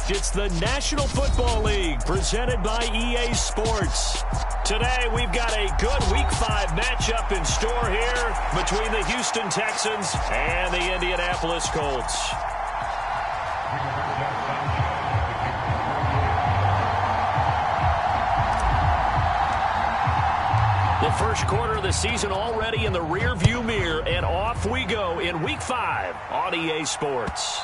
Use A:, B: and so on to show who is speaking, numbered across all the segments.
A: It's the National Football League presented by EA Sports. Today, we've got a good Week 5 matchup in store here between the Houston Texans and the Indianapolis Colts. The first quarter of the season already in the rearview mirror, and off we go in Week 5 on EA Sports.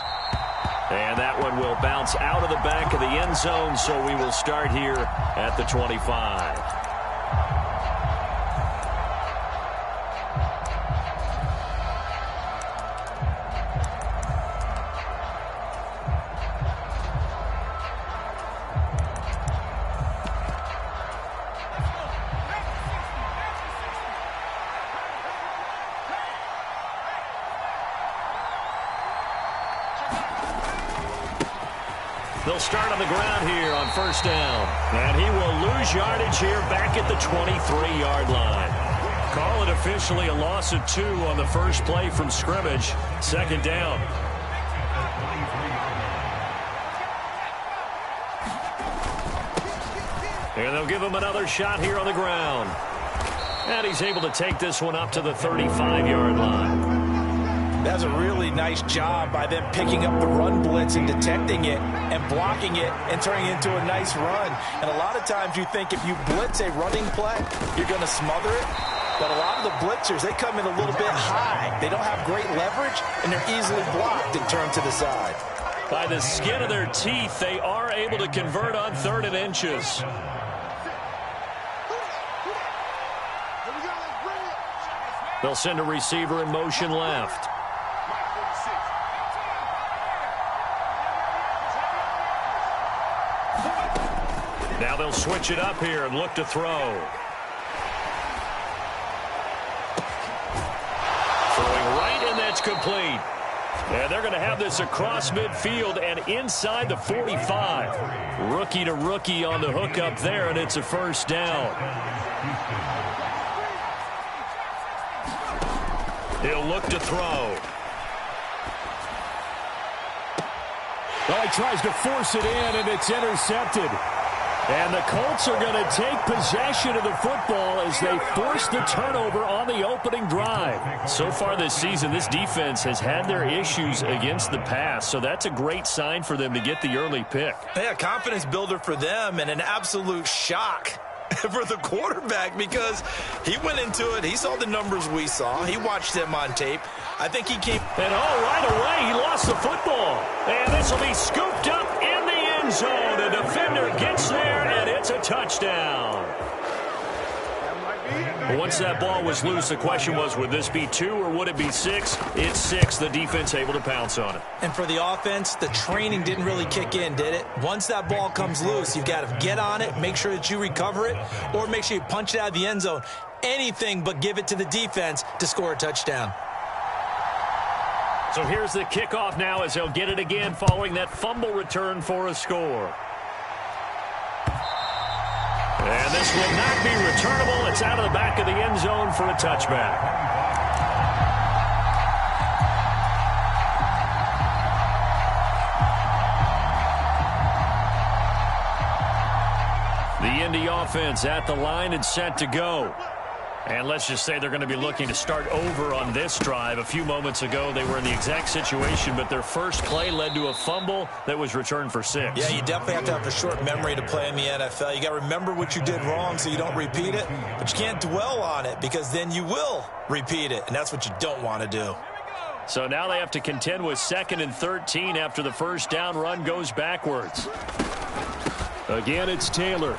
A: And that one will bounce out of the back of the end zone, so we will start here at the 25. They'll start on the ground here on first down. And he will lose yardage here back at the 23-yard line. Call it officially a loss of 2 on the first play from scrimmage. Second down. And they'll give him another shot here on the ground. And he's able to take this one up to the 35-yard line.
B: That's a really nice job by them picking up the run blitz and detecting it and blocking it and turning it into a nice run. And a lot of times you think if you blitz a running play, you're going to smother it. But a lot of the blitzers, they come in a little bit high. They don't have great leverage, and they're easily blocked and turned to the side.
A: By the skin of their teeth, they are able to convert on 3rd and inches. They'll send a receiver in motion left. Now they'll switch it up here and look to throw. Throwing right, and that's complete. And they're going to have this across midfield and inside the 45. Rookie to rookie on the hook up there, and it's a first down. He'll look to throw.
C: Well, he tries to force it in, and it's intercepted.
A: And the Colts are going to take possession of the football as they force the turnover on the opening drive. So far this season, this defense has had their issues against the pass, so that's a great sign for them to get the early pick.
B: Yeah, confidence builder for them and an absolute shock for the quarterback because he went into it. He saw the numbers we saw. He watched them on tape. I think he came.
A: And right away, he lost the football. And this will be scooped up in the end zone. The defender gets there, and it's a touchdown. Once that ball was loose, the question was, would this be 2 or would it be 6? It's 6. The defense able to pounce on it.
B: And for the offense, the training didn't really kick in, did it? Once that ball comes loose, you've got to get on it, make sure that you recover it, or make sure you punch it out of the end zone. Anything but give it to the defense to score a touchdown.
A: So here's the kickoff now as they'll get it again following that fumble return for a score. And this will not be returnable. It's out of the back of the end zone for a touchback. The Indy offense at the line and set to go. And let's just say they're going to be looking to start over on this drive. A few moments ago, they were in the exact situation, but their first play led to a fumble that was returned for 6.
B: Yeah, you definitely have to have a short memory to play in the NFL. You got to remember what you did wrong so you don't repeat it, but you can't dwell on it because then you will repeat it, and that's what you don't want to do.
A: So now they have to contend with 2nd and 13 after the first down run goes backwards. Again, it's Taylor.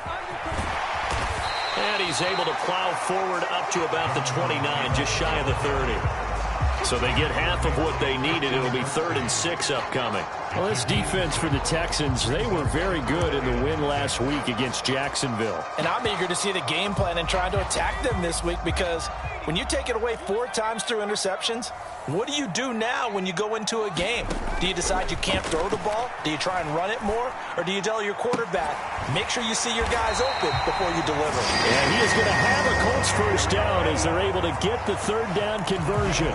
A: And he's able to plow forward up to about the 29, just shy of the 30. So they get half of what they needed. It'll be 3rd and 6 upcoming.
C: Well, this defense for the Texans, they were very good in the win last week against Jacksonville.
B: And I'm eager to see the game plan and trying to attack them this week because when you take it away 4 times through interceptions, what do you do now when you go into a game? Do you decide you can't throw the ball? Do you try and run it more? Or do you tell your quarterback, make sure you see your guys open before you deliver?
A: And he is going to have a Colts first down as they're able to get the 3rd down conversion.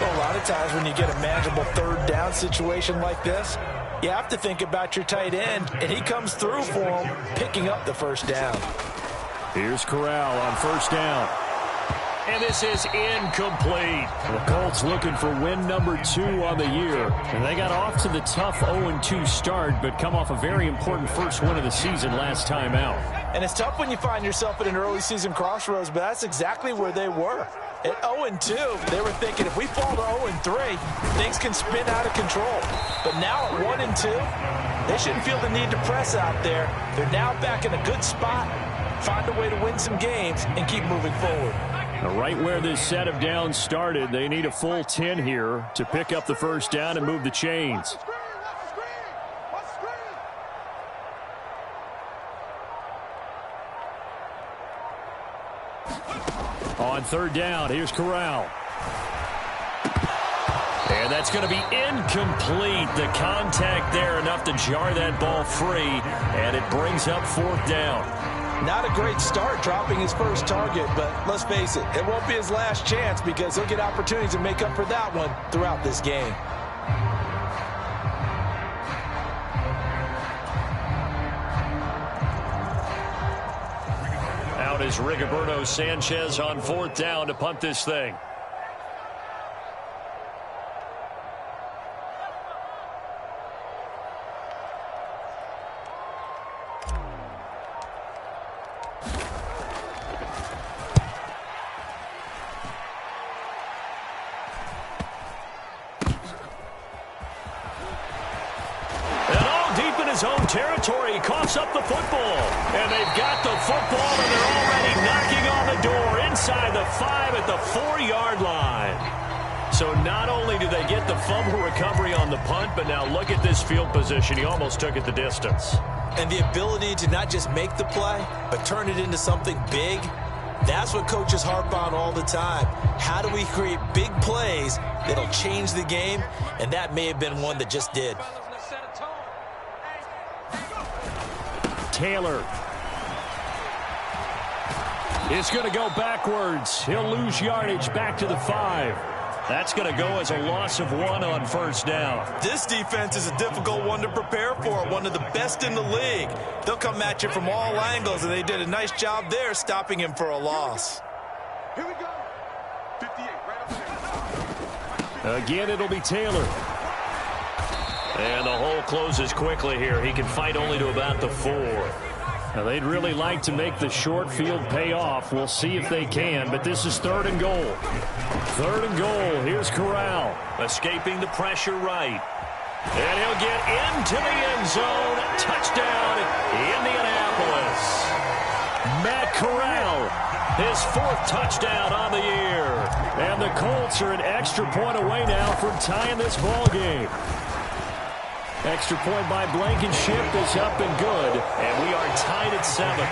B: Well, a lot of times when you get a manageable 3rd down situation like this, You have to think about your tight end, and he comes through for him, picking up the first down.
C: Here's Corral on first down.
A: And this is incomplete.
C: The Colts looking for win number 2 on the year. And they got off to the tough 0-2 start, but come off a very important first win of the season last time out.
B: And it's tough when you find yourself at an early season crossroads, but that's exactly where they were. At 0-2, they were thinking if we fall to 0-3, things can spin out of control. But now at 1-2, they shouldn't feel the need to press out there. They're now back in a good spot, find a way to win some games, and keep moving forward.
C: Right where this set of downs started, they need a full 10 here to pick up the first down and move the chains. On third down, here's Corral. And that's going to be incomplete. The contact there enough to jar that ball free, and it brings up fourth down.
B: Not a great start dropping his first target, but let's face it, it won't be his last chance because he'll get opportunities to make up for that one throughout this game.
A: Out is Rigoberto Sanchez on fourth down to punt this thing. Own territory. He coughs up the football, and they've got the football, and they're already knocking on the door inside the 5 at the 4-yard line. So not only do they get the fumble recovery on the punt, but now look at this field position. He almost took it the distance.
B: And the ability to not just make the play, but turn it into something big, that's what coaches harp on all the time. How do we create big plays that'll change the game? And that may have been one that just did.
C: Taylor is going to go backwards. He'll lose yardage back to the 5.
A: That's going to go as a loss of 1 on first down.
B: This defense is a difficult one to prepare for, one of the best in the league. They'll come at you from all angles, and they did a nice job there stopping him for a loss.
D: Here we go. 58, right up there.
C: Again, it'll be Taylor.
A: And the hole closes quickly here. He can fight only to about the 4.
C: Now, they'd really like to make the short field pay off. We'll see if they can, but this is 3rd and goal. 3rd and goal. Here's Corral.
A: Escaping the pressure right. And he'll get into the end zone. Touchdown, Indianapolis.
C: Matt Corral,
A: his 4th touchdown on the year.
C: And the Colts are an extra point away now from tying this ball game. Extra point by Blankenship is up and good.
A: And we are tied at 7.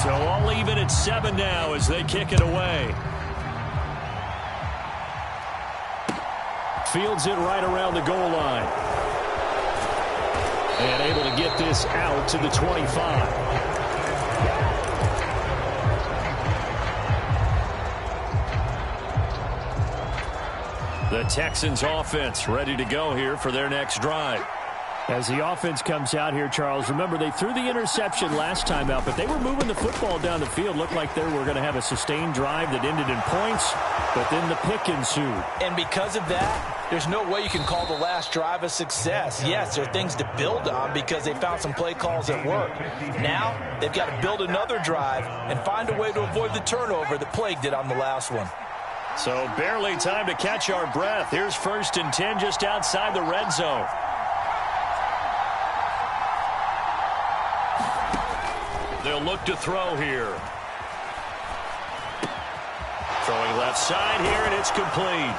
A: So all even at 7 now as they kick it away.
C: Fields it right around the goal line. And able to get this out to the 25. The Texans offense ready to go here for their next drive. As the offense comes out here, Charles, remember they threw the interception last time out, but they were moving the football down the field. Looked like they were going to have a sustained drive that ended in points, but then the pick ensued.
B: And because of that, there's no way you can call the last drive a success. Yes, there are things to build on because they found some play calls that work. Now, they've got to build another drive and find a way to avoid the turnover that plagued it on the last one.
A: So barely time to catch our breath. Here's 1st and 10 just outside the red zone. They'll look to throw here. Throwing left side here, and it's complete.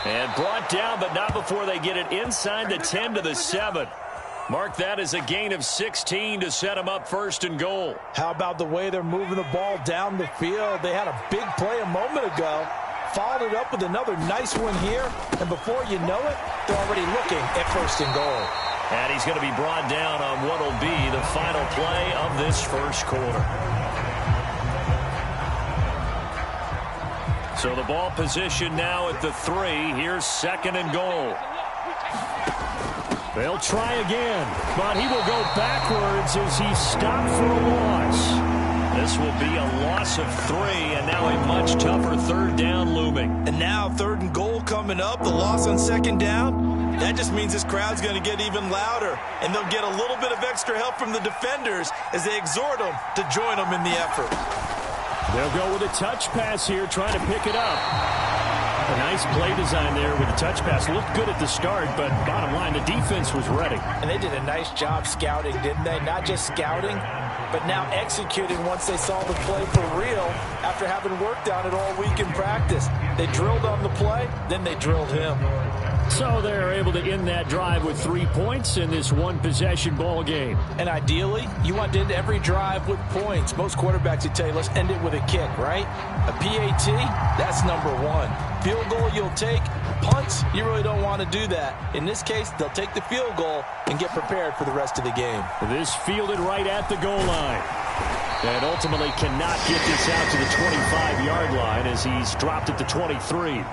A: And brought down, but not before they get it inside the 10 to the 7. Mark that as a gain of 16 to set them up 1st and goal.
B: How about the way they're moving the ball down the field? They had a big play a moment ago. Followed it up with another nice one here. And before you know it, they're already looking at 1st and goal.
A: And he's going to be brought down on what will be the final play of this first quarter. So the ball position now at the 3. Here's 2nd and goal. They'll try again, but he will go backwards as he's stopped for a loss. This will be a loss of 3, and now a much tougher 3rd down looming.
B: And now 3rd and goal coming up, the loss on 2nd down. That just means this crowd's going to get even louder, and they'll get a little bit of extra help from the defenders as they exhort them to join them in the effort.
C: They'll go with a touch pass here, trying to pick it up. A nice play design there with the touch pass. Looked good at the start, but bottom line, the defense was ready.
B: And they did a nice job scouting, didn't they? Not just scouting, but now executing once they saw the play for real after having worked on it all week in practice. They drilled on the play, then they drilled him.
C: So they're able to end that drive with 3 points in this one-possession ball game.
B: And ideally, you want to end every drive with points. Most quarterbacks would tell you, let's end it with a kick, right? A PAT, that's number 1. Field goal you'll take. Punts, you really don't want to do that. In this case, they'll take the field goal and get prepared for the rest of the game.
C: This fielded right at the goal line. And ultimately cannot get this out to the 25-yard line as he's dropped at the 23.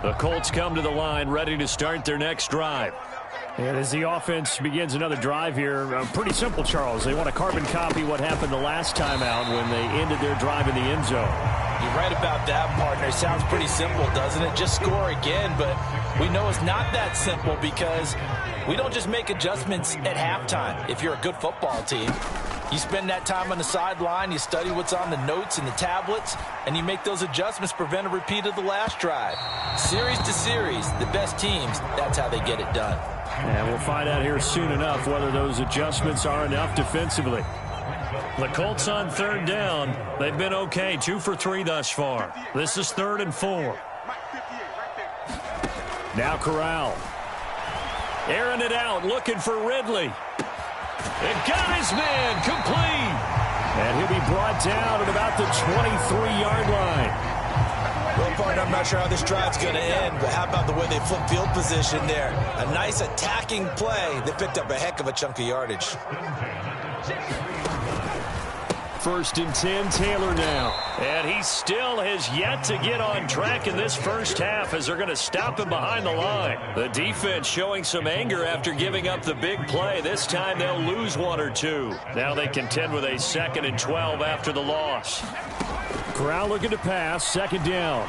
A: The Colts come to the line, ready to start their next drive.
C: And as the offense begins another drive here, pretty simple, Charles. They want to carbon copy what happened the last time out when they ended their drive in the end zone.
B: You're right about that, partner. Sounds pretty simple, doesn't it? Just score again, but we know it's not that simple because we don't just make adjustments at halftime if you're a good football team. You spend that time on the sideline, you study what's on the notes and the tablets, and you make those adjustments to prevent a repeat of the last drive. Series to series, the best teams, that's how they get it done.
C: And we'll find out here soon enough whether those adjustments are enough defensively.
A: The Colts on 3rd down. They've been okay, 2 for 3 thus far. This is 3rd and 4.
C: Now Corral.
A: Airing it out, looking for Ridley. It got his man, complete.
C: And he'll be brought down at about the 23-yard line.
B: Well, partner, I'm not sure how this drive's going to end, but how about the way they flip field position there? A nice attacking play that picked up a heck of a chunk of yardage.
C: 1st and 10, Taylor now.
A: And he still has yet to get on track in this first half as they're going to stop him behind the line. The defense showing some anger after giving up the big play. This time they'll lose 1 or 2. Now they contend with a 2nd and 12 after the loss.
C: Corral looking to pass, 2nd down.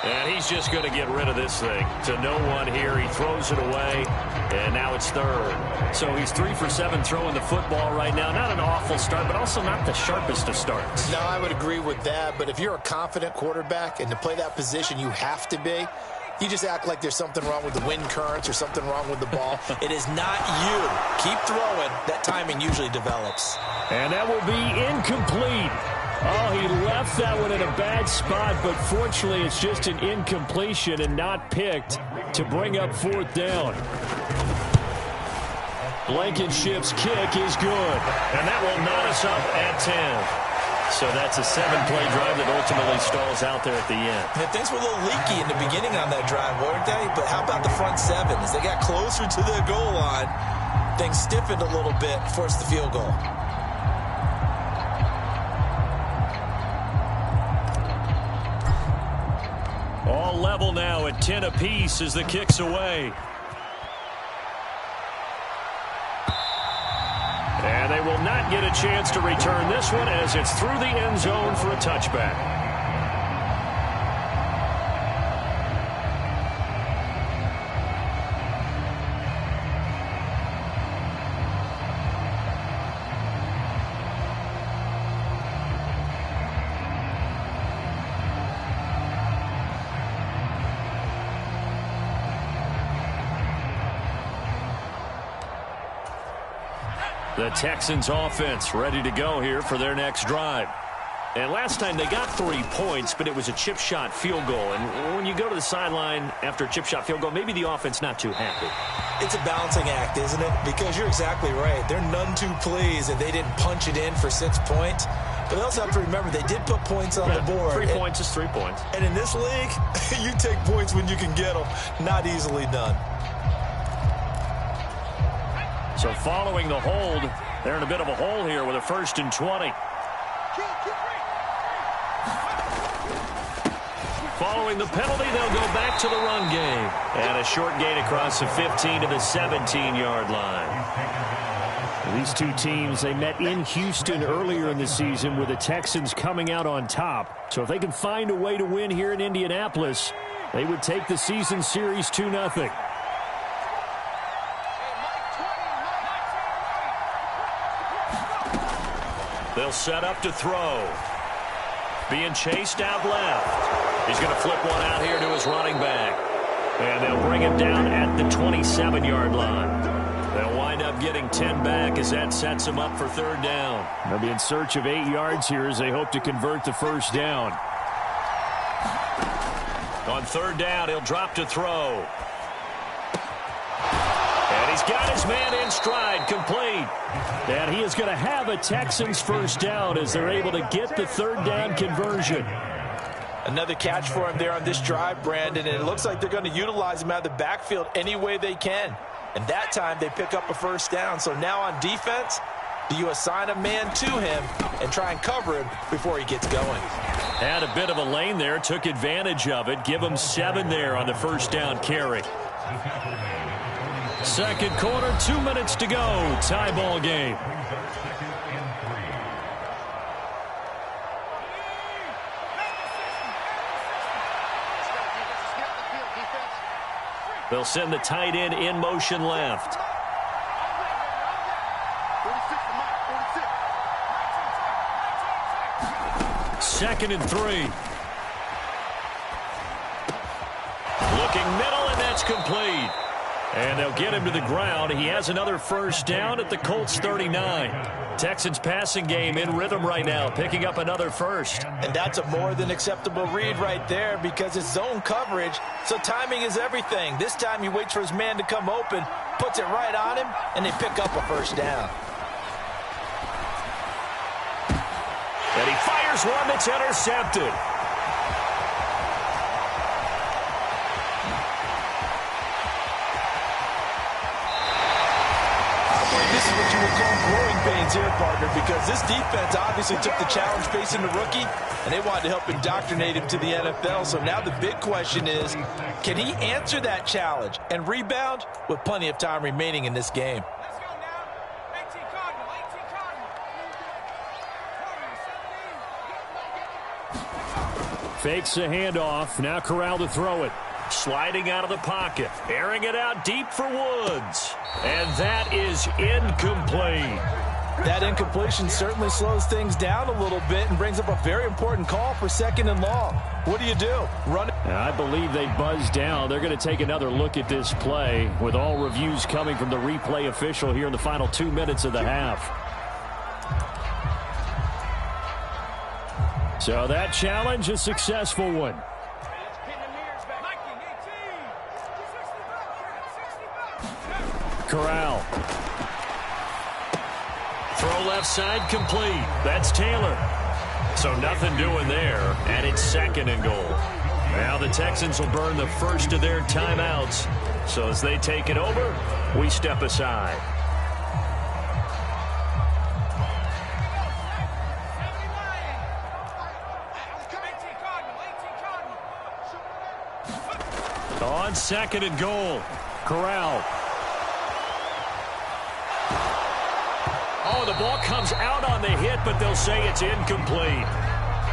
A: And he's just going to get rid of this thing to no one here. He throws it away, and now it's 3rd.
C: So he's 3 for 7 throwing the football right now. Not an awful start, but also not the sharpest of starts.
E: No, I would agree with that. But if you're a confident quarterback and to play that position you have to be, you just act like there's something wrong with the wind currents or something wrong with the ball.
B: It is not you. Keep throwing. That timing usually develops.
C: And that will be incomplete. Oh, he left that one in a bad spot, but fortunately it's just an incompletion and not picked to bring up 4th down. Blankenship's kick is good.
A: And that will knot us up at 10. So that's a 7-play drive that ultimately stalls out there at the end.
B: And things were a little leaky in the beginning on that drive, weren't they? But how about the front 7? As they got closer to the goal line, things stiffened a little bit, forced the field goal.
A: All level now at 10 apiece as the kick's away.
C: And they will not get a chance to return this one as it's through the end zone for a touchback.
A: The Texans offense ready to go here for their next drive. And last time they got 3 points, but it was a chip shot field goal. And when you go to the sideline after a chip shot field goal, maybe the offense not too happy.
B: It's a balancing act, isn't it? Because you're exactly right. They're none too pleased that they didn't punch it in for 6 points. But they also have to remember they did put points on the board.
A: 3 points is 3 points.
B: And in this league, you take points when you can get them. Not easily done.
A: So following the hold, they're in a bit of a hole here with a 1st and 20. Following the penalty, they'll go back to the run game. And a short gain across the 15 to the 17-yard line.
C: These two teams, they met in Houston earlier in the season with the Texans coming out on top. So if they can find a way to win here in Indianapolis, they would take the season series 2-0.
A: They'll set up to throw. Being chased out left. He's going to flip one out here to his running back. And they'll bring him down at the 27-yard line. They'll wind up getting 10 back as that sets them up for 3rd down.
C: They'll be in search of 8 yards here as they hope to convert the 1st down.
A: On 3rd down, he'll drop to throw. And he's got his man in stride, complete.
C: And he is going to have a Texans 1st down as they're able to get the 3rd down conversion.
B: Another catch for him there on this drive, Brandon, and it looks like they're going to utilize him out of the backfield any way they can. And that time they pick up a 1st down. So now on defense, do you assign a man to him and try and cover him before he gets going?
A: Had a bit of a lane there, took advantage of it. Give him 7 there on the 1st down carry. 2nd quarter, 2 minutes to go. Tie ball game. They'll send the tight end in motion left. 2nd and 3. Looking middle, and that's complete. And they'll get him to the ground. He has another 1st down at the Colts 39. Texans passing game in rhythm right now, picking up another 1st.
B: And that's a more than acceptable read right there because it's zone coverage, so timing is everything. This time he waits for his man to come open, puts it right on him, and they pick up a 1st down.
A: And he fires one that's intercepted.
B: This is what you would call growing pains here, partner, because this defense obviously took the challenge facing the rookie, and they wanted to help indoctrinate him to the NFL. So now the big question is, can he answer that challenge and rebound with plenty of time remaining in this game?
D: Let's go now. 18 Cardinal, 18 Cardinal.
C: Fakes the handoff. Now Corral to throw it.
A: Sliding out of the pocket, airing it out deep for Woods. And that is incomplete.
B: That incompletion certainly slows things down a little bit and brings up a very important call for 2nd and long. What do? Run it.
C: I believe they buzzed down. They're going to take another look at this play with all reviews coming from the replay official here in the final 2 minutes of the half. So that challenge, a successful one. Corral.
A: Throw left side complete. That's Taylor. So nothing doing there, and it's 2nd and goal. Now the Texans will burn the 1st of their timeouts. So as they take it over, we step aside. On 2nd and goal, Corral. Oh, the ball comes out on the hit, but they'll say it's incomplete.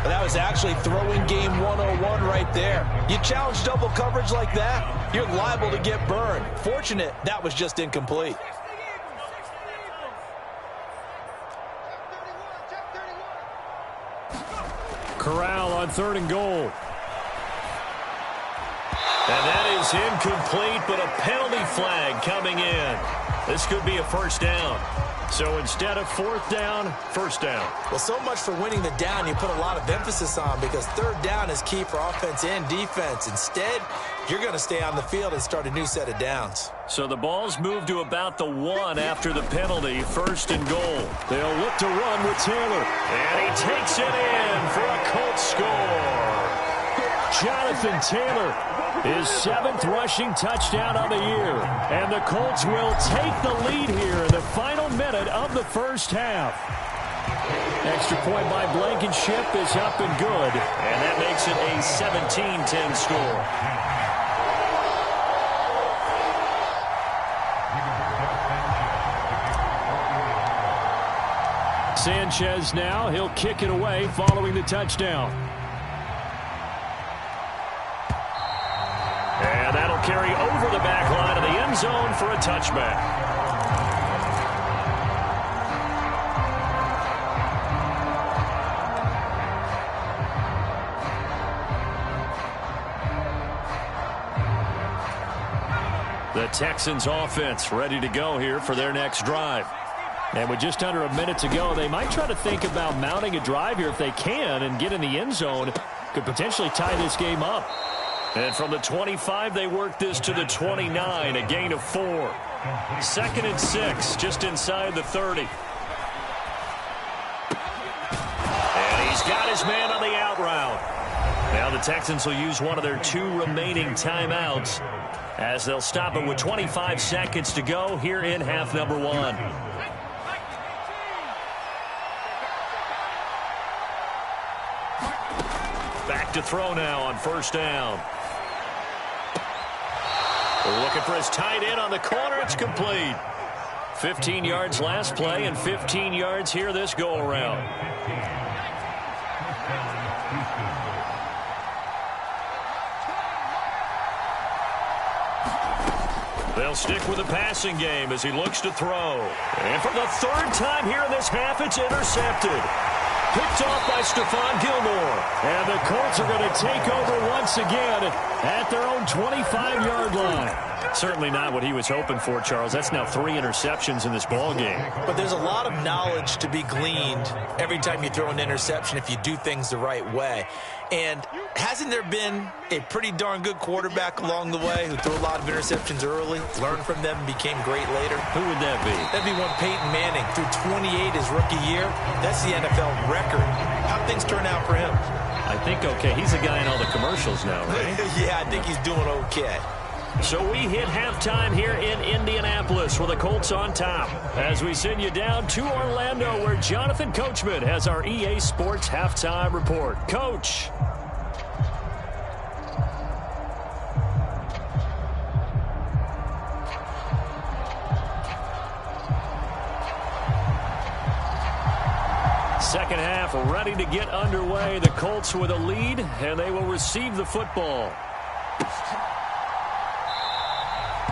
B: That was actually throwing game 101 right there. You challenge double coverage like that, you're liable to get burned. Fortunate that was just incomplete.
C: Corral on 3rd and goal.
A: And that is is incomplete, but a penalty flag coming in. This could be a first down. So instead of fourth down, first down.
B: Well, so much for winning the down you put a lot of emphasis on, because third down is key for offense and defense. Instead, you're going to stay on the field and start a new set of downs.
A: So the ball's moved to about the 1 after the penalty, first and goal. They'll look to run with Taylor. And he takes it in for a Colts score. Jonathan Taylor, his 7th rushing touchdown of the year. And the Colts will take the lead here in the final minute of the first half. Extra point by Blankenship is up and good. And that makes it a 17-10 score. Sanchez now, he'll kick it away following the touchdown. And that'll carry over the back line of the end zone for a touchback. The Texans offense ready to go here for their next drive. And with just under a minute to go, they might try to think about mounting a drive here if they can and get in the end zone. Could potentially tie this game up. And from the 25, they work this to the 29, a gain of 4. 2nd and 6, just inside the 30. And he's got his man on the out route. Now the Texans will use one of their 2 remaining timeouts as they'll stop it with 25 seconds to go here in half number 1. Back to throw now on first down. Looking for his tight end on the corner. It's complete. 15 yards last play and 15 yards here this go-around. They'll stick with the passing game as he looks to throw. And for the 3rd time here in this half, it's intercepted. Picked off by Stephon Gilmore. And the Colts are going to take over once again at their own 25-yard line. Certainly not what he was hoping for, Charles. That's now 3 interceptions in this ball game.
B: But there's a lot of knowledge to be gleaned every time you throw an interception if you do things the right way. And hasn't there been a pretty darn good quarterback along the way who threw a lot of interceptions early, learned from them, and became great later?
A: Who would that be?
B: That'd be one Peyton Manning. Threw 28 his rookie year. That's the NFL record. How'd things turn out for him?
A: I think okay. He's a guy in all the commercials now, right?
B: Yeah, I think he's doing okay.
A: So we hit halftime here in Indianapolis with the Colts on top as we send you down to Orlando where Jonathan Coachman has our EA Sports halftime report. Coach. Second half ready to get underway. The Colts with a lead, and they will receive the football.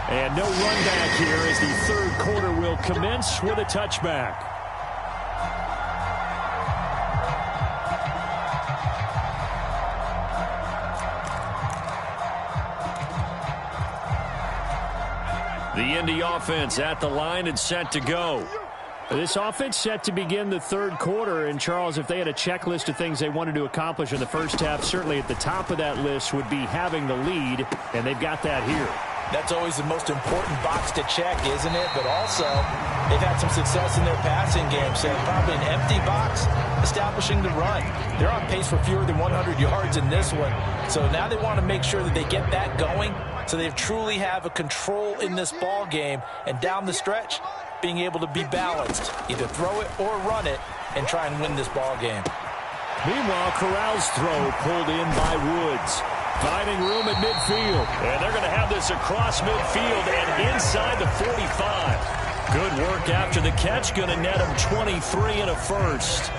A: And no run back here as the 3rd quarter will commence with a touchback. The Indy offense at the line and set to go. This offense set to begin the 3rd quarter. And, Charles, if they had a checklist of things they wanted to accomplish in the first half, certainly at the top of that list would be having the lead, and they've got that here.
B: That's always the most important box to check, isn't it? But also, they've had some success in their passing game, so probably an empty box establishing the run. They're on pace for fewer than 100 yards in this one. So now they want to make sure that they get that going so they truly have a control in this ball game. And down the stretch, being able to be balanced, either throw it or run it, and try and win this ball game.
A: Meanwhile, Corral's throw pulled in by Woods. Finding room at midfield. And they're going to have this across midfield and inside the 45. Good work after the catch. Going to net him 23 and a first.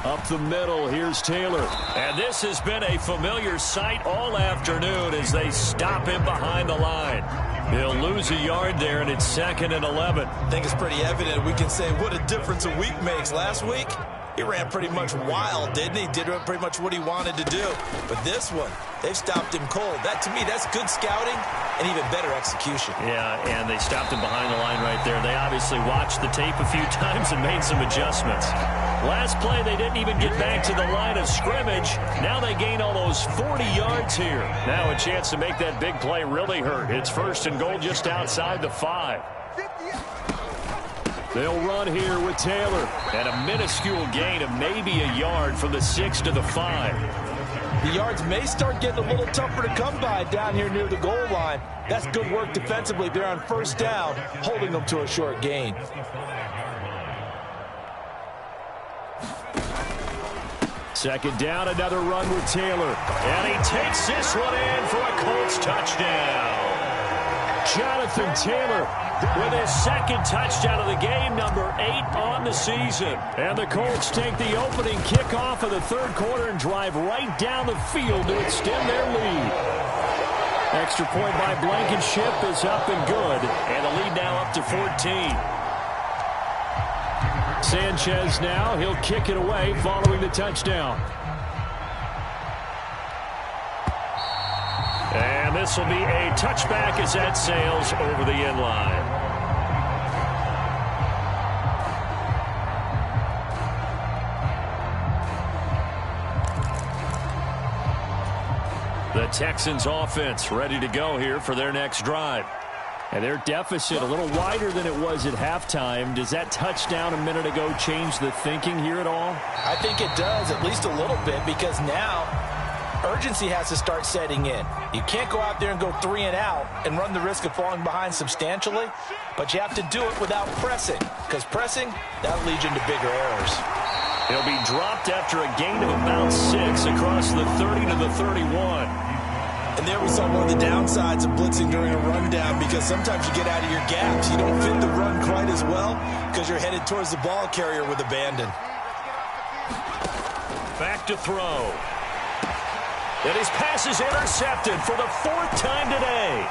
A: Up the middle, here's Taylor. And this has been a familiar sight all afternoon as they stop him behind the line. He'll lose a yard there, and it's 2nd and 11.
B: I think it's pretty evident. We can say what a difference a week makes. Last week, he ran pretty much wild, didn't he? Did pretty much what he wanted to do. But this one, they've stopped him cold. That, to me, that's good scouting and even better execution.
A: Yeah, and they stopped him behind the line right there. They obviously watched the tape a few times and made some adjustments. Last play, they didn't even get back to the line of scrimmage. Now they gain almost 40 yards here. Now a chance to make that big play really hurt. It's 1st and goal just outside the 5. They'll run here with Taylor. And a minuscule gain of maybe a yard from the 6 to the 5.
B: The yards may start getting a little tougher to come by down here near the goal line. That's good work defensively. They're on 1st down, holding them to a short gain.
C: Second down, another run with Taylor.
A: And he takes this one in for a Colts touchdown.
C: Jonathan Taylor with his 2nd touchdown of the game, number 8 on the season. And the Colts take the opening kickoff of the 3rd quarter and drive right down the field to extend their lead. Extra point by Blankenship is up and good.
A: And the lead now up to 14.
C: Sanchez now, he'll kick it away following the touchdown.
A: And this will be a touchback as that sails over the end line. The Texans offense ready to go here for their next drive.
C: And their deficit a little wider than it was at halftime. Does that touchdown a minute ago change the thinking here at all?
B: I think it does, at least a little bit, because now urgency has to start setting in. You can't go out there and go 3 and out and run the risk of falling behind substantially, but you have to do it without pressing, because pressing, that'll lead you into bigger errors.
A: He'll be dropped after a gain of about 6 across the 30 to the 31.
B: And there we saw one of the downsides of blitzing during a rundown, because sometimes you get out of your gaps. You don't fit the run quite as well because you're headed towards the ball carrier with abandon.
A: Back to throw. And his pass is intercepted for the 4th time today.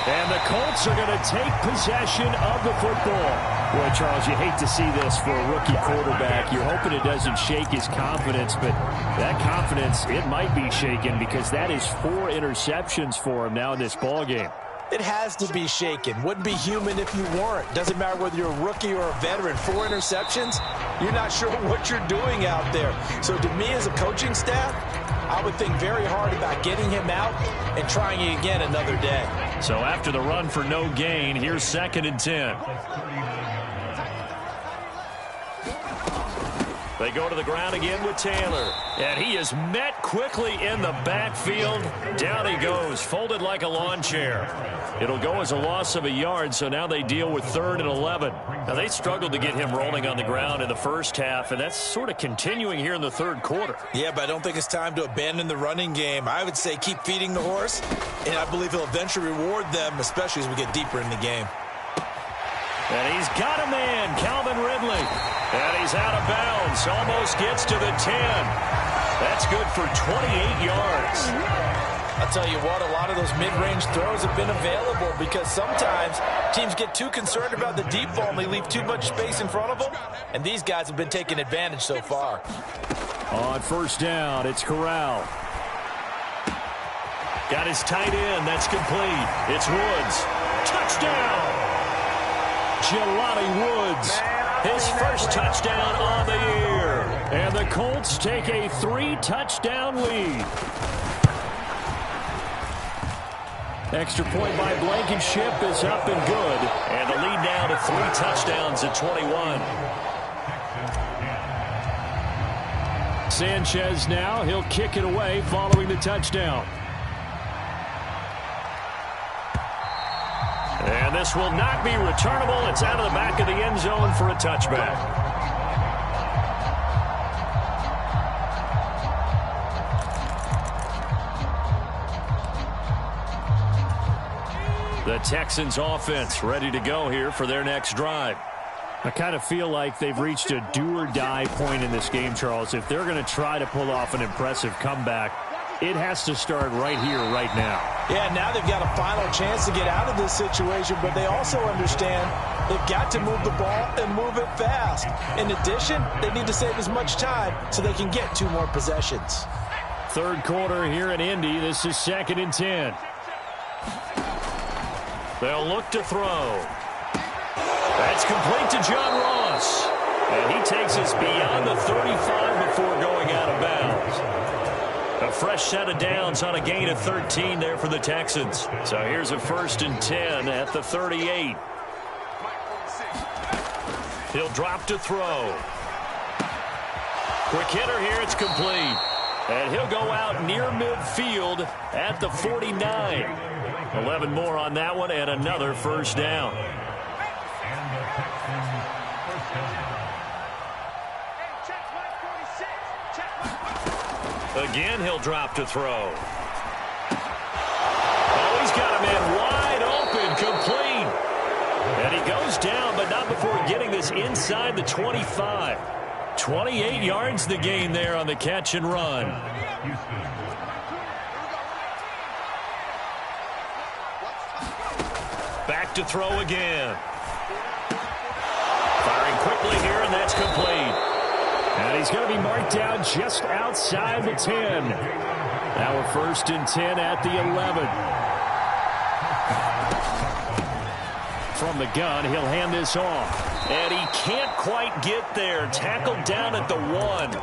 C: And the Colts are going to take possession of the football. Boy, Charles, you hate to see this for a rookie quarterback. You're hoping it doesn't shake his confidence, but that confidence, it might be shaken because that is 4 interceptions for him now in this ballgame.
B: It has to be shaken. Wouldn't be human if you weren't. Doesn't matter whether you're a rookie or a veteran. 4 interceptions, you're not sure what you're doing out there. So to me as a coaching staff, I would think very hard about getting him out and trying it again another day.
A: So after the run for no gain, here's 2nd and 10. They go to the ground again with Taylor. And he is met quickly in the backfield. Down he goes, folded like a lawn chair. It'll go as a loss of a yard, so now they deal with 3rd and 11. Now, they struggled to get him rolling on the ground in the first half, and that's sort of continuing here in the 3rd quarter.
B: Yeah, but I don't think it's time to abandon the running game. I would say keep feeding the horse, and I believe he'll eventually reward them, especially as we get deeper in the game.
A: And he's got a man, Calvin Ridley. And he's out of bounds, almost gets to the 10. That's good for 28 yards.
B: I'll tell you what, a lot of those mid-range throws have been available because sometimes teams get too concerned about the deep ball and they leave too much space in front of them, and these guys have been taking advantage so far.
C: On 1st down, it's Corral.
A: Got his tight end, that's complete. It's Woods. Touchdown!
C: Jelani Woods.
A: His first touchdown on the year.
C: And the Colts take a 3-touchdown lead. Extra point by Blankenship is up and good.
A: And the lead now to 3 touchdowns at 21.
C: Sanchez now, he'll kick it away following the touchdown.
A: And this will not be returnable. It's out of the back of the end zone for a touchback. The Texans offense ready to go here for their next drive.
C: I kind of feel like they've reached a do-or-die point in this game, Charles. If they're going to try to pull off an impressive comeback, it has to start right here, right now.
B: Yeah, now they've got a final chance to get out of this situation, but they also understand They've got to move the ball and move it fast. In addition, they need to save as much time so they can get 2 more possessions.
C: Third quarter here in Indy. This is 2nd and 10. They'll look to throw. That's complete to John Ross. And he takes us beyond the 35 before going out of bounds. A fresh set of downs on a gain of 13 there for the Texans. So here's a 1st and 10 at the 38. He'll drop to throw. Quick hitter here. It's complete. And he'll go out near midfield at the 49. 11 more on that one and another 1st down. Again, he'll drop to throw. Oh, he's got a man wide open, complete. And he goes down, but not before getting this inside the 25. 28 yards the gain there on the catch and run. Back to throw again. Firing quickly here, and that's complete. And he's going to be marked down just outside the 10. Now a 1st and 10 at the 11. From the gun, he'll hand this off. And he can't quite get there. Tackled down at the 1.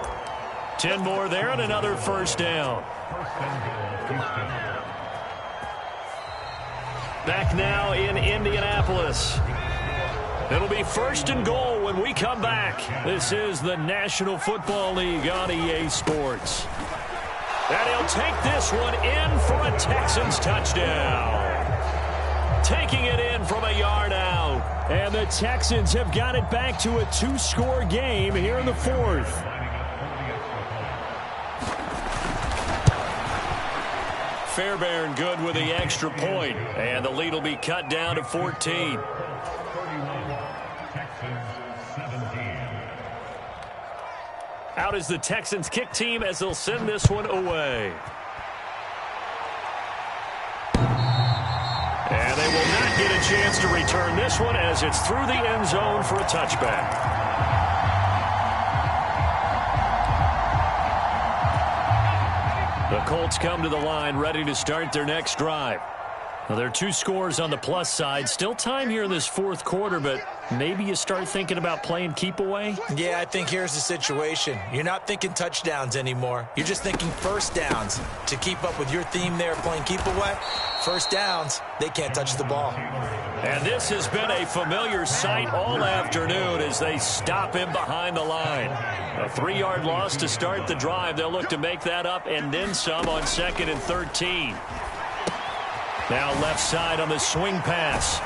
C: 10 more there and another 1st down. Back now in Indianapolis. It'll be 1st and goal when we come back. This is the National Football League on EA Sports. And he'll take this one in for a Texans touchdown. Taking it in from a yard out. And the Texans have got it back to a 2-score game here in the 4th. Fairbairn good with the extra point. And the lead will be cut down to 14. Out is the Texans kick team as they'll send this one away. And they will not get a chance to return this one as it's through the end zone for a touchback. The Colts come to the line ready to start their next drive. Well, there are 2 scores on the plus side. Still time here in this 4th quarter, but maybe you start thinking about playing keep away?
B: Yeah, I think here's the situation. You're not thinking touchdowns anymore. You're just thinking 1st downs. To keep up with your theme there, playing keep away, 1st downs, they can't touch the ball.
A: And this has been a familiar sight all afternoon as they stop him behind the line. A 3-yard loss to start the drive. They'll look to make that up and then some on 2nd and 13. Now left side on the swing pass.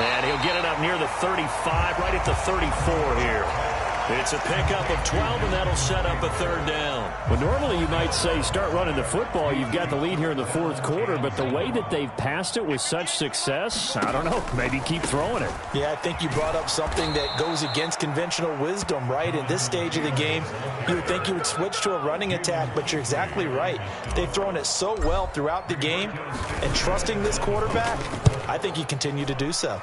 A: And he'll get it up near the 35, right at the 34 here. It's a pickup of 12, and that'll set up a 3rd down.
C: Well, normally you might say start running the football. You've got the lead here in the 4th quarter, but the way that they've passed it with such success, I don't know, maybe keep throwing it.
B: Yeah, I think you brought up something that goes against conventional wisdom, right? In this stage of the game, you would think you would switch to a running attack, but you're exactly right. They've thrown it so well throughout the game, and trusting this quarterback, I think you continue to do so.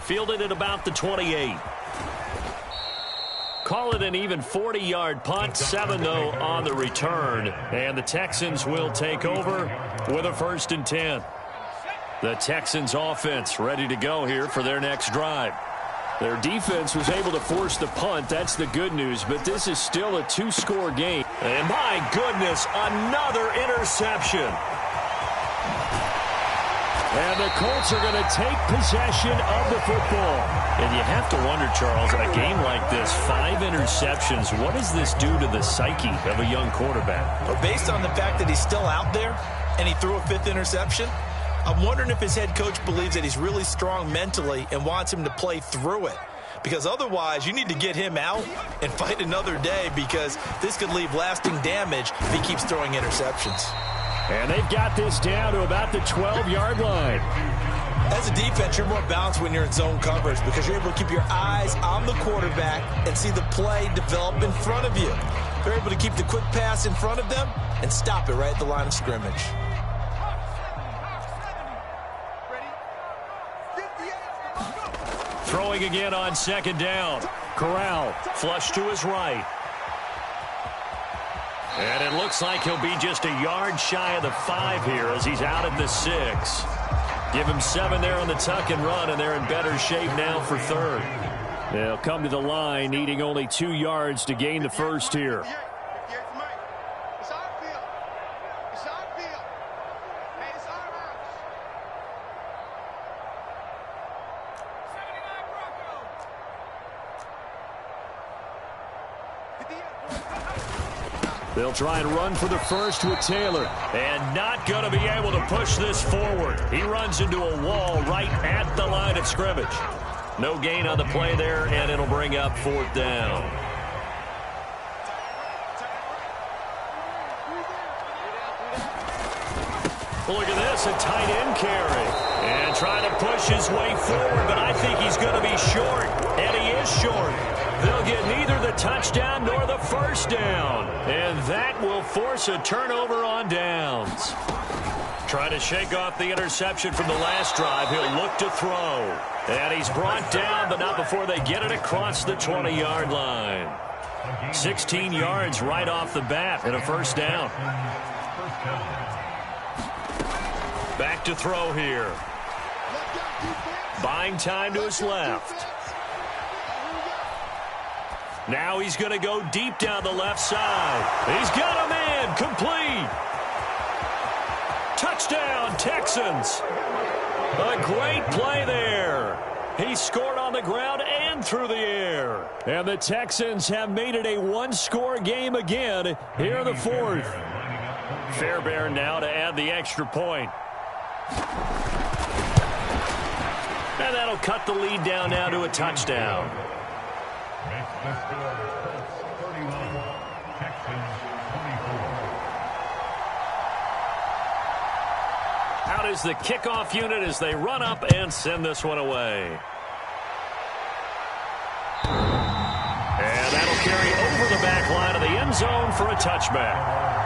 A: Fielded at about the 28. Call it an even 40-yard punt. 7, though, on the return. And the Texans will take over with a 1st and 10. The Texans offense ready to go here for their next drive.
C: Their defense was able to force the punt. That's the good news. But this is still a 2-score game.
A: And my goodness, another interception.
C: And the Colts are going to take possession of the football.
A: And you have to wonder, Charles, in a game like this, 5 interceptions, what does this do to the psyche of a young quarterback?
B: Well, based on the fact that he's still out there and he threw a 5th interception, I'm wondering if his head coach believes that he's really strong mentally and wants him to play through it. Because otherwise, you need to get him out and fight another day, because this could leave lasting damage if he keeps throwing interceptions.
C: And they've got this down to about the 12-yard line.
B: As a defense, you're more balanced when you're in zone coverage because you're able to keep your eyes on the quarterback and see the play develop in front of you. They're able to keep the quick pass in front of them and stop it right at the line of scrimmage.
A: going again on second down. Corral flush to his right. And it looks like he'll be just a yard shy of the 5 here as he's out at the 6. Give him 7 there on the tuck and run, and they're in better shape now for third. They'll come to the line needing only 2 yards to gain the first here. They'll try and run for the first with Taylor. And not going to be able to push this forward. He runs into a wall right at the line of scrimmage. No gain on the play there, and it'll bring up 4th down. Look at this, a tight end carry. And trying to push his way forward, but I think he's going to be short. And he is short. They'll get neither the touchdown nor the first down. And that will force a turnover on downs. Trying to shake off the interception from the last drive. He'll look to throw. And he's brought down, but not before they get it across the 20-yard line. 16 yards right off the bat and a first down. Back to throw here. Buying time to his left. Now he's going to go deep down the left side. He's got a man. Complete. Touchdown, Texans. A great play there. He scored on the ground and through the air. And the Texans have made it a one-score game again here in the 4th. Fairbairn now to add the extra point. And that'll cut the lead down now to a touchdown. Out is the kickoff unit as they run up and send this one away. And that'll carry over the back line of the end zone for a touchback.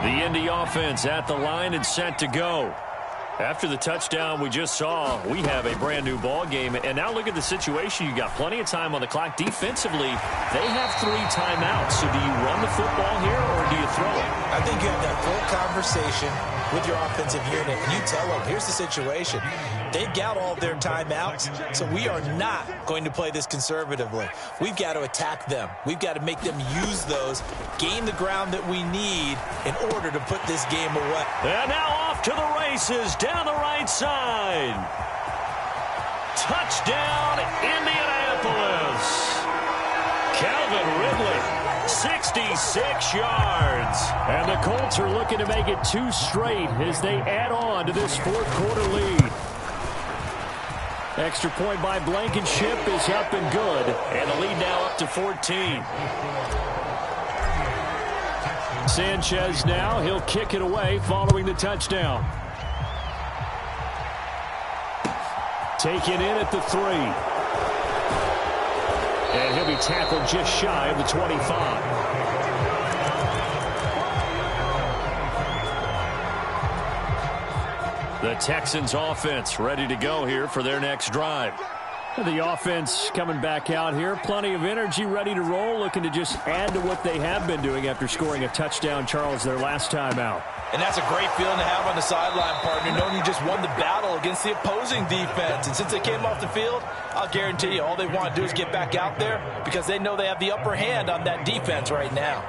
A: The Indy offense at the line and set to go. After the touchdown we just saw, we have a brand new ball game. And now look at the situation. You got plenty of time on the clock. Defensively, they have 3 timeouts. So do you run the football here or do you throw it?
B: I think you have that full conversation with your offensive unit. And you tell them, here's the situation. They've got all of their timeouts, so we are not going to play this conservatively. We've got to attack them. We've got to make them use those, gain the ground that we need in order to put this game away.
A: And now off to the races down the right side. Touchdown, Indianapolis. Calvin Ridley, 66 yards. And the Colts are looking to make it 2 straight as they add on to this 4th quarter lead. Extra point by Blankenship is up and good. And the lead now up to 14. Sanchez now, he'll kick it away following the touchdown. Taken in at the 3. And he'll be tackled just shy of the 25. The Texans offense ready to go here for their next drive. The offense coming back out here. Plenty of energy, ready to roll, looking to just add to what they have been doing after scoring a touchdown, Charles, their last time out.
B: And that's a great feeling to have on the sideline, partner, knowing you just won the battle against the opposing defense. And since they came off the field, I'll guarantee you all they want to do is get back out there because they know they have the upper hand on that defense right now.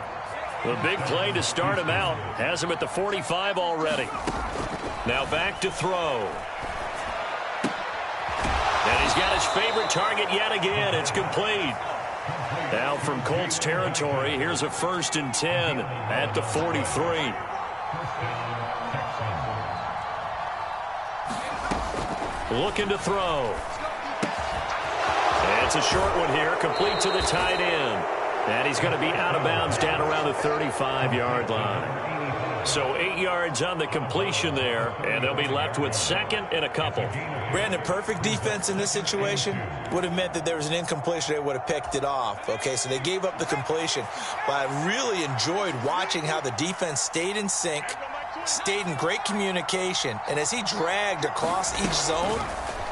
A: The big play to start him out has him at the 45 already. Now back to throw. And he's got his favorite target yet again. It's complete. Now from Colts territory, here's a 1st and 10 at the 43. Looking to throw. And it's a short one here, complete to the tight end. And he's going to be out of bounds down around the 35-yard line. So 8 yards on the completion there, and they'll be left with second and a couple.
B: Brandon, perfect defense in this situation would have meant that there was an incompletion. They would have picked it off. Okay, so they gave up the completion. But I really enjoyed watching how the defense stayed in sync, stayed in great communication, and as he dragged across each zone,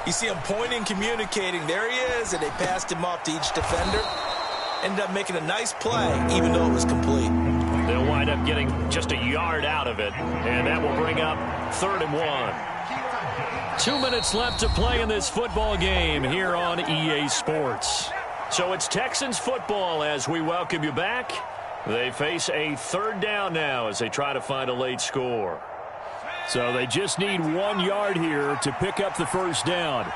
B: you see him pointing, communicating. There he is, and they passed him off to each defender. Ended up making a nice play, even though it was complete.
A: They'll wind up getting just a yard out of it, and that will bring up 3rd and 1. 2 minutes left to play in this football game here on EA Sports. So it's Texans football as we welcome you back. They face a 3rd down now as they try to find a late score.
C: So they just need 1 yard here to pick up the first down.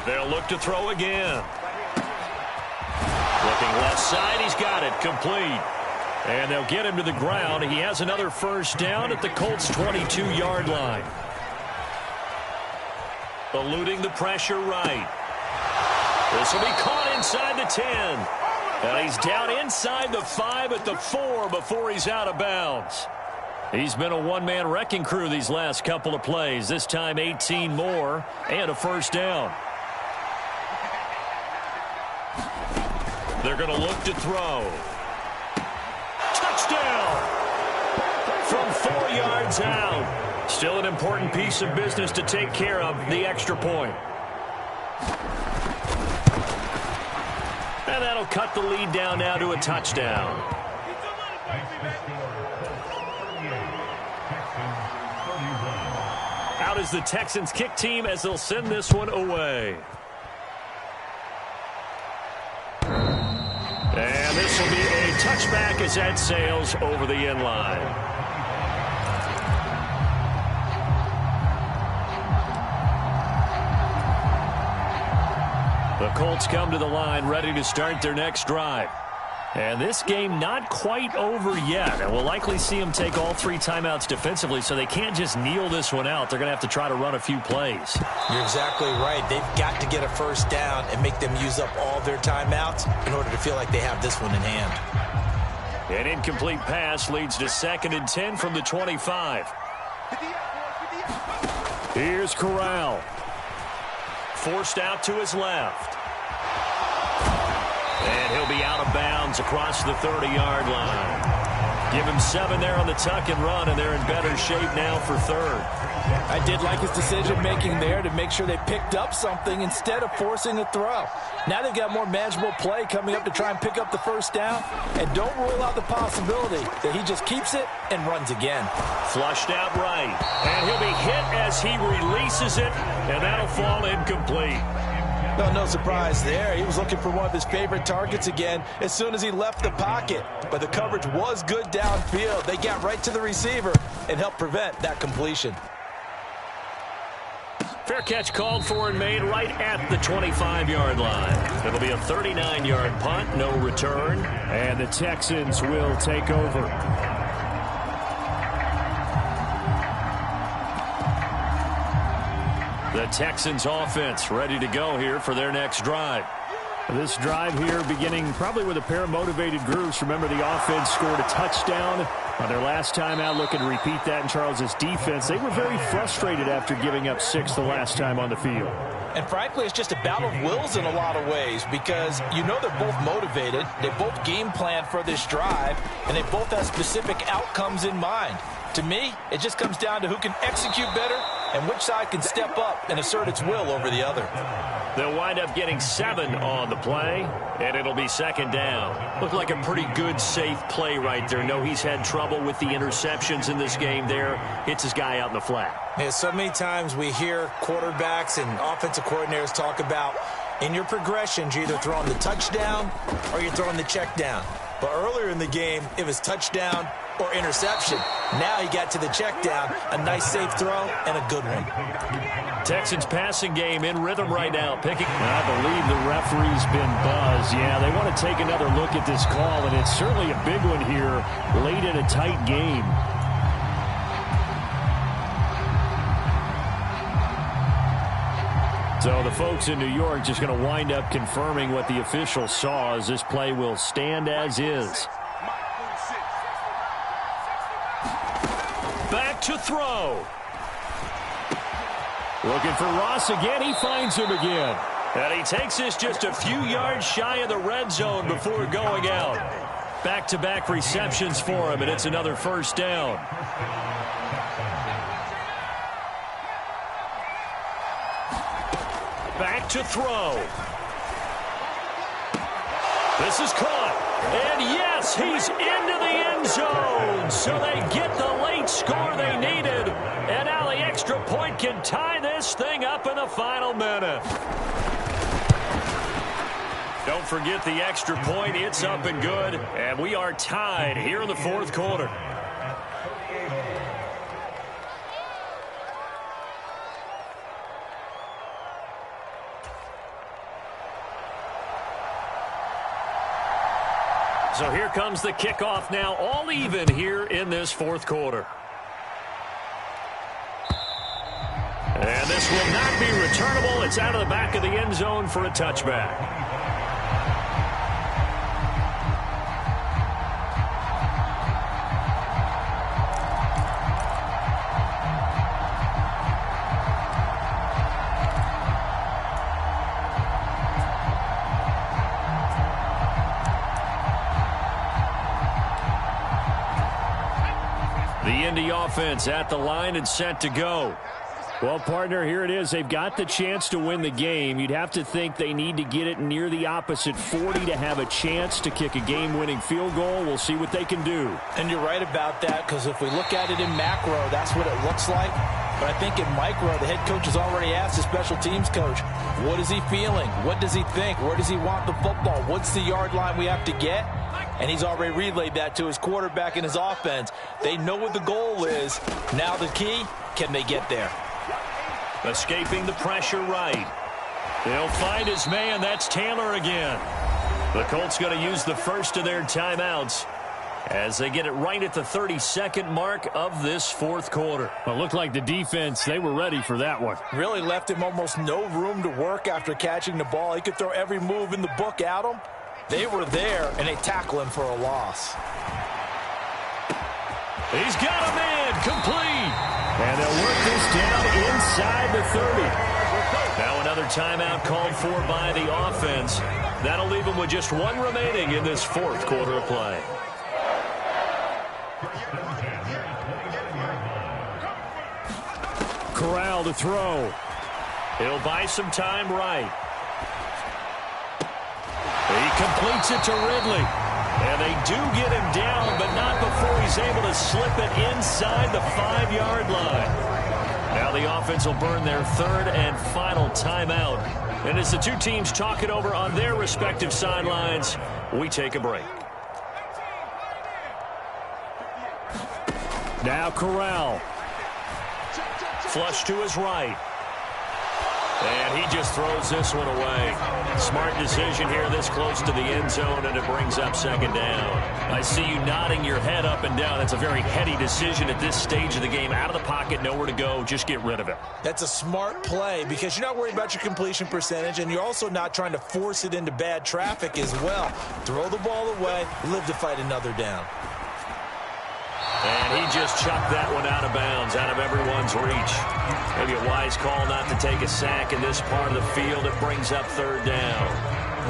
A: They'll look to throw again. Looking left side, he's got it, complete. And they'll get him to the ground. He has another first down at the Colts' 22-yard line. Eluding the pressure right. This will be caught inside the 10. And he's down inside the 5 at the 4 before he's out of bounds. He's been a one-man wrecking crew these last couple of plays. This time 18 more and a first down. They're going to look to throw. Touchdown! From 4 yards out. Still an important piece of business to take care of, the extra point. And that'll cut the lead down now to a touchdown. Out is the Texans kick team as they'll send this one away. And this will be a touchback as that sails over the end line. The Colts come to the line ready to start their next drive. And this game not quite over yet. And we'll likely see them take all 3 timeouts defensively, so they can't just kneel this one out. They're going to have to try to run a few plays.
B: You're exactly right. They've got to get a first down and make them use up all their timeouts in order to feel like they have this one in hand.
A: An incomplete pass leads to 2nd and 10 from the 25. Here's Corral. Forced out to his left. And he'll be out of bounds across the 30-yard line. Give him 7 there on the tuck and run, and they're in better shape now for 3rd.
B: I did like his decision-making there to make sure they picked up something instead of forcing a throw. Now they've got more manageable play coming up to try and pick up the first down, and don't rule out the possibility that he just keeps it and runs again.
A: Flushed out right, and he'll be hit as he releases it, and that'll fall incomplete.
B: No surprise there. He was looking for one of his favorite targets again as soon as he left the pocket. But the coverage was good downfield. They got right to the receiver and helped prevent that completion.
A: Fair catch called for and made right at the 25-yard line. It'll be a 39-yard punt, no return.
C: And the Texans will take over.
A: The Texans offense ready to go here for their next drive.
C: This drive here beginning probably with a pair of motivated groups. Remember, the offense scored a touchdown on their last time out. Looking to repeat that in Charles's defense. They were very frustrated after giving up 6 the last time on the field.
B: And frankly, it's just a battle of wills in a lot of ways because you know they're both motivated. They both game plan for this drive, and they both have specific outcomes in mind. To me, it just comes down to who can execute better and which side can step up and assert its will over the other.
A: They'll wind up getting 7 on the play, and it'll be 2nd down. Looked like a pretty good, safe play right there. No, he's had trouble with the interceptions in this game there. Hits his guy out in the flat.
B: Yeah, so many times we hear quarterbacks and offensive coordinators talk about in your progressions, you're either throwing the touchdown or you're throwing the check down. But earlier in the game, it was touchdown or interception. Now he got to the check down, a nice safe throw, and a good one.
A: Texans passing game in rhythm right now. I believe the referee's been buzzed. Yeah, they want to take another look at this call, and it's certainly a big one here late in a tight game. So the folks in New York just going to wind up confirming what the official saw as this play will stand as is. Back to throw.
C: Looking for Ross again. He finds him again.
A: And he takes this just a few yards shy of the red zone before going out. Back-to-back receptions for him, and it's another first down. Back to throw. This is caught. And yes, he's into the end zone. So they get the late score they needed. And now the extra point can tie this thing up in the final minute. Don't forget the extra point. It's up and good. And we are tied here in the fourth quarter. So here comes the kickoff now, all even here in this fourth quarter. And this will not be returnable. It's out of the back of the end zone for a touchback. The Indy offense at the line and set to go.
C: Well, partner, here it is. They've got the chance to win the game. You'd have to think they need to get it near the opposite 40 to have a chance to kick a game-winning field goal. We'll see what they can do.
B: And you're right about that, because if we look at it in macro, that's what it looks like. But I think in micro, the head coach has already asked the special teams coach, what is he feeling? What does he think? Where does he want the football? What's the yard line we have to get? And he's already relayed that to his quarterback and his offense. They know what the goal is. Now the key, can they get there?
A: Escaping the pressure right. They'll find his man. That's Taylor again. The Colts going to use the first of their timeouts as they get it right at the 32nd mark of this fourth quarter.
C: Well, it looked like the defense, they were ready for that one.
B: Really left him almost no room to work after catching the ball. He could throw every move in the book at him. They were there, and they tackle him for a loss.
A: He's got a man complete.
C: And they'll work this down inside the 30.
A: Now another timeout called for by the offense. That'll leave them with just one remaining in this fourth quarter of play.
C: Corral to throw.
A: He'll buy some time right. He completes it to Ridley. And they do get him down, but not before he's able to slip it inside the 5-yard line. Now the offense will burn their third and final timeout. And as the two teams talk it over on their respective sidelines, we take a break.
C: Now Corral.
A: Flush to his right. And he just throws this one away. Smart decision here this close to the end zone, and it brings up second down. I see you nodding your head up and down. That's a very heady decision at this stage of the game. Out of the pocket, nowhere to go. Just get rid of it.
B: That's a smart play because you're not worried about your completion percentage, and you're also not trying to force it into bad traffic as well. Throw the ball away, live to fight another down.
A: And he just chucked that one out of bounds, out of everyone's reach. Maybe a wise call not to take a sack in this part of the field. It brings up third down.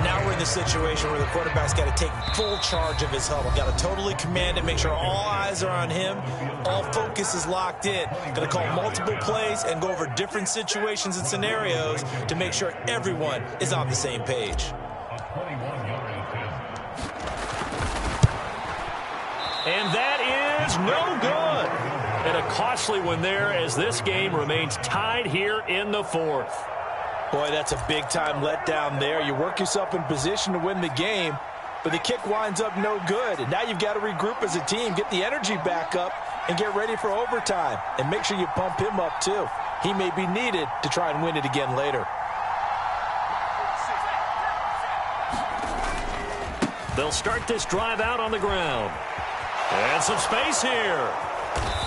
B: Now we're in the situation where the quarterback's got to take full charge of his huddle. Got to totally command it, make sure all eyes are on him. All focus is locked in. Got to call multiple plays and go over different situations and scenarios to make sure everyone is on the same page.
A: And that is no good. And a costly one there as this game remains tied here in the fourth.
B: Boy, that's a big-time letdown there. You work yourself in position to win the game, but the kick winds up no good. And now you've got to regroup as a team, get the energy back up, and get ready for overtime. And make sure you pump him up, too. He may be needed to try and win it again later.
A: They'll start this drive out on the ground. And some space here.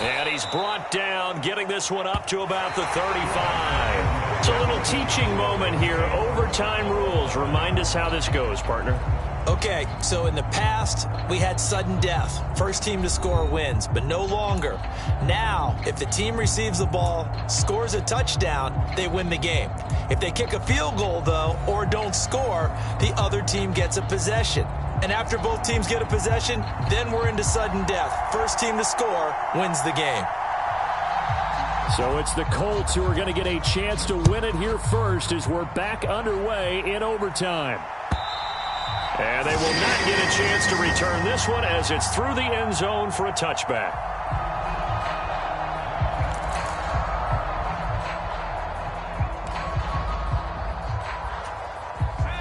A: And he's brought down, getting this one up to about the 35. It's a little teaching moment here. Overtime rules. Remind us how this goes, partner.
B: Okay, so in the past, we had sudden death. First team to score wins, but no longer. Now, if the team receives the ball, scores a touchdown, they win the game. If they kick a field goal, though, or don't score, the other team gets a possession. And after both teams get a possession, then we're into sudden death. First team to score wins the game.
C: So it's the Colts who are going to get a chance to win it here first as we're back underway in overtime.
A: And they will not get a chance to return this one as it's through the end zone for a touchback.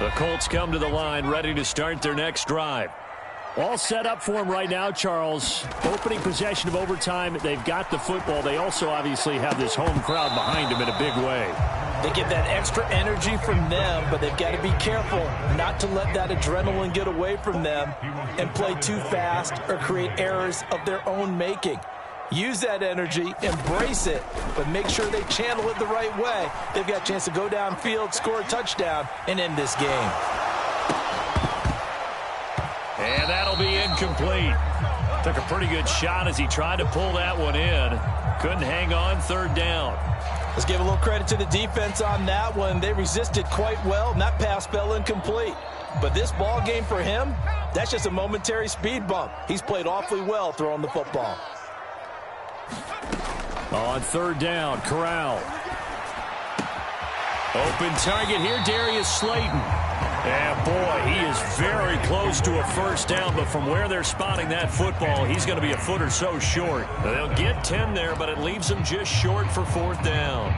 A: The Colts come to the line ready to start their next drive.
C: All set up for them right now, Charles. Opening possession of overtime. They've got the football. They also obviously have this home crowd behind them in a big way.
B: They get that extra energy from them, but they've got to be careful not to let that adrenaline get away from them and play too fast or create errors of their own making. Use that energy, embrace it, but make sure they channel it the right way. They've got a chance to go downfield, score a touchdown, and end this game.
A: And that'll be incomplete. Took a pretty good shot as he tried to pull that one in. Couldn't hang on, third down.
B: Let's give a little credit to the defense on that one. They resisted quite well, and that pass fell incomplete. But this ball game for him, that's just a momentary speed bump. He's played awfully well throwing the football.
C: On third down, Corral.
A: Open target here, Darius Slayton. And boy, he is very close to a first down, but from where they're spotting that football, he's going to be a foot or so short. They'll get 10 there, but it leaves them just short for fourth down.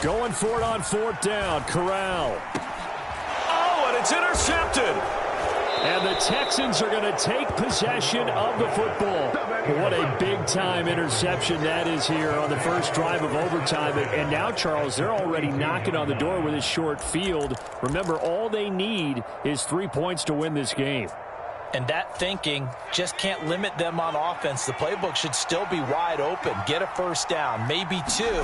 C: Going for it on fourth down, Corral.
A: Oh, and it's intercepted.
C: And the Texans are going to take possession of the football. What a big-time interception that is here on the first drive of overtime. And now, Charles, they're already knocking on the door with a short field. Remember, all they need is 3 points to win this game.
B: And that thinking just can't limit them on offense. The playbook should still be wide open. Get a first down, maybe two.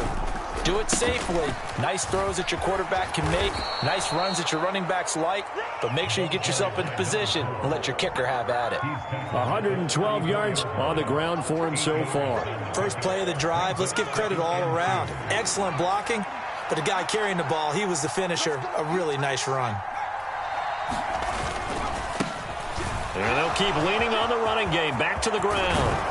B: Do it safely. Nice throws that your quarterback can make. Nice runs that your running backs like. But make sure you get yourself into position and let your kicker have at it.
C: 112 yards on the ground for him so far.
B: First play of the drive, let's give credit all around. Excellent blocking, but the guy carrying the ball, he was the finisher. A really nice run.
A: And they'll keep leaning on the running game. Back to the ground.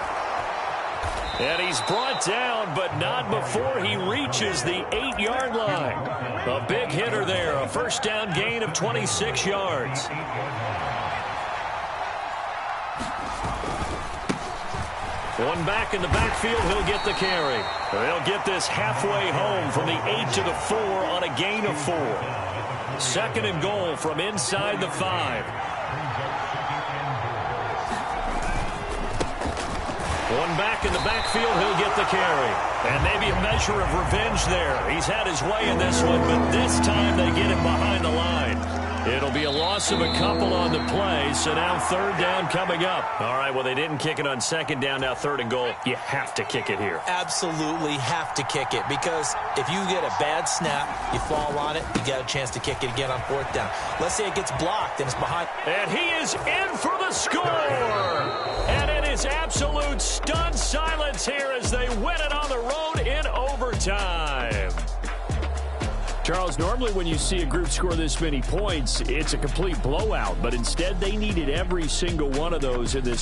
A: And he's brought down, but not before he reaches the 8-yard line. A big hitter there. A first down gain of 26 yards. One back in the backfield, he'll get the carry. They'll get this halfway home from the 8 to the 4 on a gain of 4. Second and goal from inside the 5. One back in the backfield, he'll get the carry. And maybe a measure of revenge there. He's had his way in this one, but this time they get him behind the line. It'll be a loss of a couple on the play, so now third down coming up. All right, well, they didn't kick it on second down, now third and goal. You have to kick it here.
B: Absolutely have to kick it, because if you get a bad snap, you fall on it, you got a chance to kick it again on fourth down. Let's say it gets blocked and it's behind.
A: And he is in for the score! And it is absolute stunned silence here as they win it on the road in overtime.
C: Charles, normally when you see a group score this many points, it's a complete blowout. But instead, they needed every single one of those in this